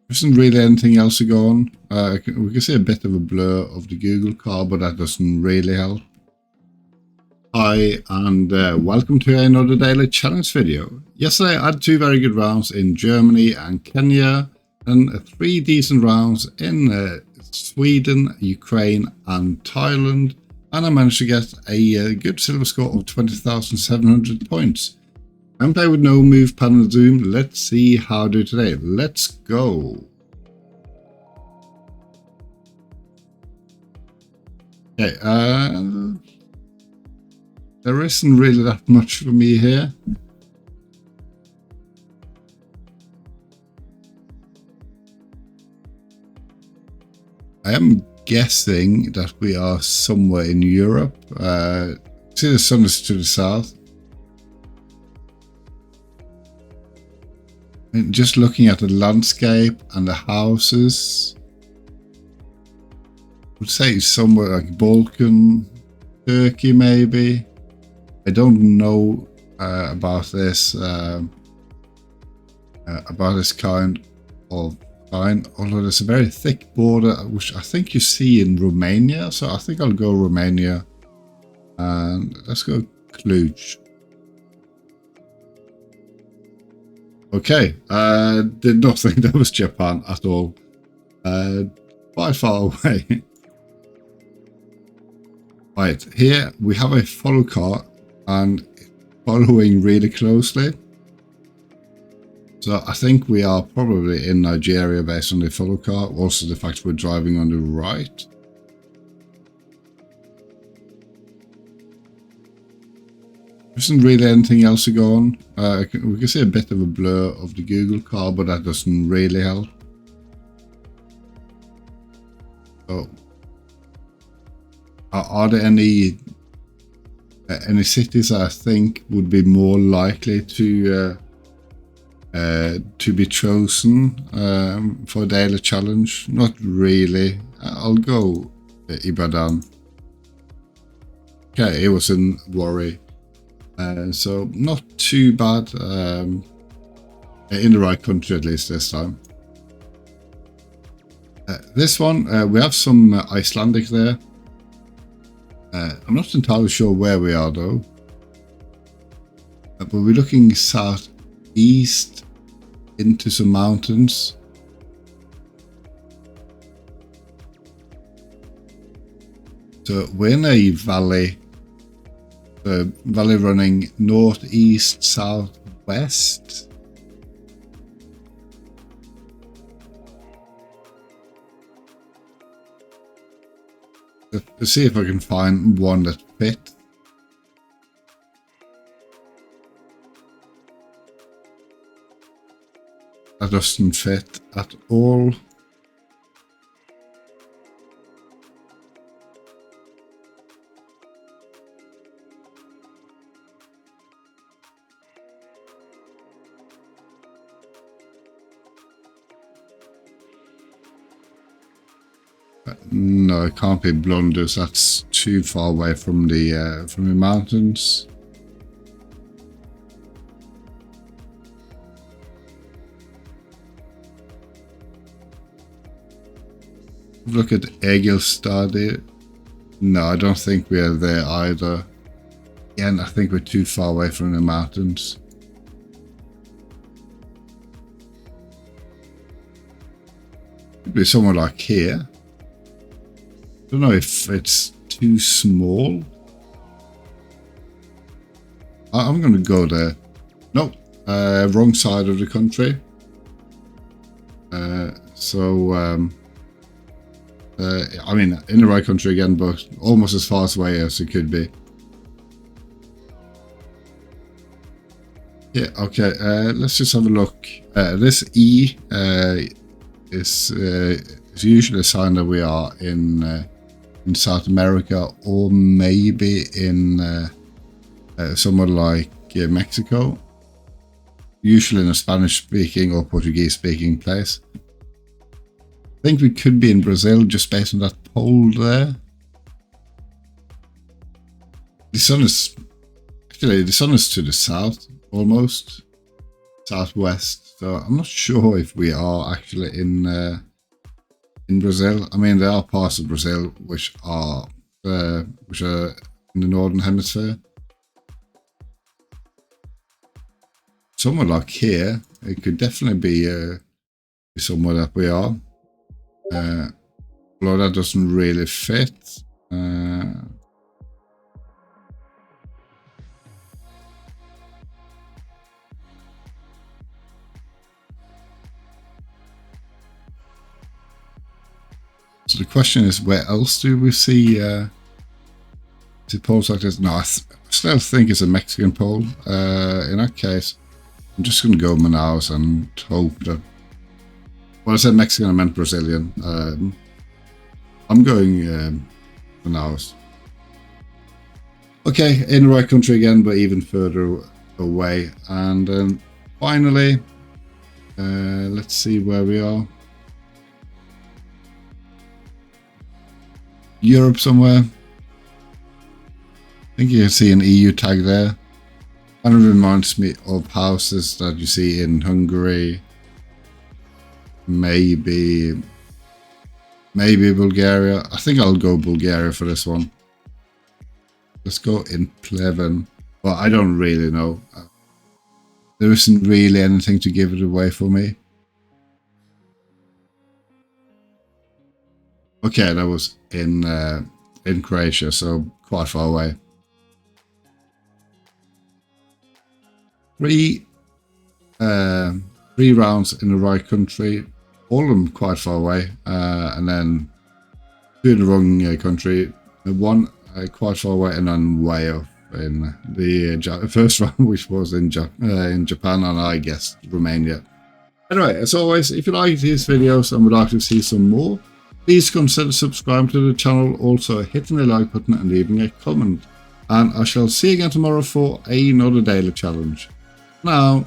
isn't really anything else to go on. We can see a bit of a blur of the Google car, but that doesn't really help. Hi, and welcome to another daily challenge video. Yesterday I had 2 very good rounds in Germany and Kenya, and 3 decent rounds in Sweden, Ukraine and Thailand, and I managed to get a good silver score of 20,700 points. I'm playing with no move panel zoom. Let's see how I do today. Let's go. Okay, there isn't really that much for me here. I am guessing that we are somewhere in Europe. See the sun is to the south. And just looking at the landscape and the houses, I would say somewhere like Balkan, Turkey maybe. I don't know about this kind of line, although there's a very thick border, which I think you see in Romania. So I think I'll go Romania, and let's go Cluj. Okay, did not think that was Japan at all. Quite far away. Right, here we have a follow car and following really closely. So I think we are probably in Nigeria based on the follow car. Also the fact we're driving on the right. There isn't really anything else to go on. We can see a bit of a blur of the Google car, but that doesn't really help. So, are there any cities I think would be more likely to be chosen for a daily challenge? Not really. I'll go Ibadan. Okay, it was in Warri. So not too bad, in the right country at least this time. This one, we have some Icelandic there. I'm not entirely sure where we are though, but we're looking southeast into some mountains. So we're in a valley. The valley running northeast, southwest. Let's see if I can find one that fits. That doesn't fit at all. No, it can't be Blunders. That's too far away from the mountains. Look at Geoguessr. No, I don't think we're there either. Again, I think we're too far away from the mountains. Could be somewhere like here. Don't know if it's too small. I'm going to go there. Nope, wrong side of the country. I mean, in the right country again, but almost as far away as it could be. Yeah, okay, let's just have a look. This E is usually a sign that we are in South America, or maybe in somewhere like Mexico. Usually in a Spanish-speaking or Portuguese-speaking place. I think we could be in Brazil just based on that pole there. The sun is to the south, almost southwest. So I'm not sure if we are actually in Brazil. I mean, there are parts of Brazil which are in the northern hemisphere. Somewhere like here, it could definitely be somewhere that we are. Although that doesn't really fit. So the question is, where else do we see poles like this? No, I still think it's a Mexican pole. In that case, I'm just going to go Manaus and hope that... Well, I said Mexican, I meant Brazilian. I'm going Manaus. Okay, in the right country again, but even further away. And finally, let's see where we are. Europe somewhere. I think you can see an EU tag there. Kind of reminds me of houses that you see in Hungary. Maybe Bulgaria. I think I'll go Bulgaria for this one. Let's go in Pleven. Well, I don't really know. There isn't really anything to give it away for me. Okay, that was in Croatia, so quite far away. Three rounds in the right country, all of them quite far away, and then two in the wrong country, one quite far away, and then way off in the first round, which was in Japan, and I guess Romania. Anyway, as always, if you like these videos and would like to see some more, please consider subscribing to the channel, also hitting the like button and leaving a comment. And I shall see you again tomorrow for another daily challenge. Now.